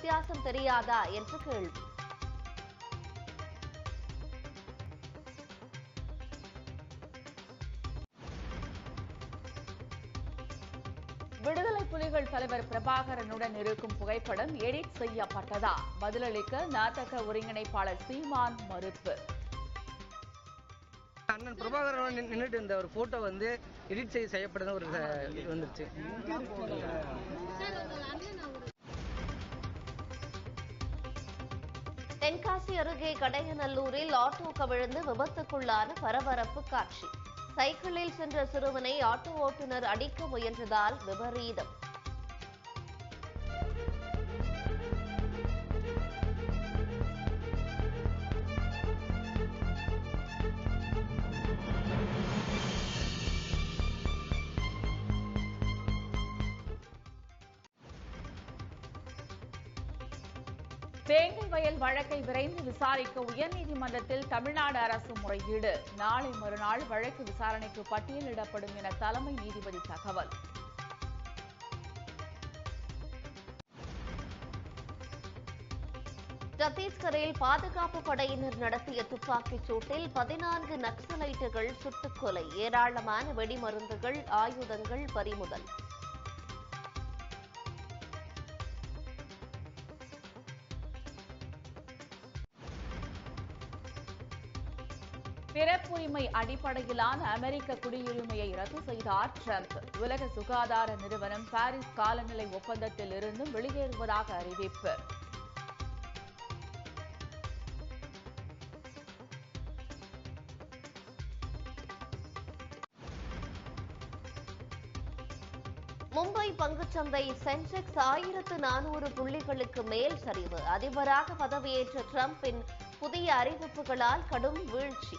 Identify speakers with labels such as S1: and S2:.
S1: வித்தியாசம் தெரியாதா என்று கேள்வி.
S2: விடுதலை புலிகள் தலைவர் பிரபாகரனுடன் இருக்கும் புகைப்படம் எடிட் செய்யப்பட்டதா? பதிலளிக்க நாடக ஒருங்கிணைப்பாளர் சீமான் மறுப்பு.
S3: அண்ணன் பிரபாகரன் நின்றுட்டு இருந்த ஒரு போட்டோ எடிட் செய்யப்பட்டது ஒரு இது வந்துருச்சு.
S1: தென்காசி அருகே கடையநல்லூரில் ஆட்டோ கவிழ்ந்து விபத்துக்குள்ளான பரபரப்பு காட்சி. சைக்கிளில் சென்ற சிறுவனை ஆட்டோ ஓட்டுநர் அடிக்க முயன்றதால் விபரீதம்.
S2: தேங்கை வயல் வழக்கை விரைந்து விசாரிக்க உயர்நீதிமன்றத்தில் தமிழ்நாடு அரசு முறையீடு. நாளை மறுநாள் வழக்கு விசாரணைக்கு பட்டியலிடப்படும் என தலைமை நீதிபதி தகவல்.
S1: சத்தீஸ்கரில் பாதுகாப்பு படையினர் நடத்திய துப்பாக்கிச் சூட்டில் 14 நக்சலைட்டுகள் சுட்டுக் கொலை. ஏராளமான வெடிமருந்துகள், ஆயுதங்கள் பறிமுதல்.
S2: பிறப்புரிமை அடிப்படையிலான அமெரிக்க குடியுரிமையை ரத்து செய்தார் டிரம்ப். உலக சுகாதார நிறுவனம் பாரிஸ் காலநிலை ஒப்பந்தத்தில் இருந்தும் வெளியேறுவதாக அறிவிப்பு.
S1: மும்பை பங்குச்சந்தை சென்செக்ஸ் 1400 புள்ளிகளுக்கு மேல் சரிவு. அதிபராக பதவியேற்ற டிரம்பின் புதிய அறிவிப்புகளால் கடும் வீழ்ச்சி.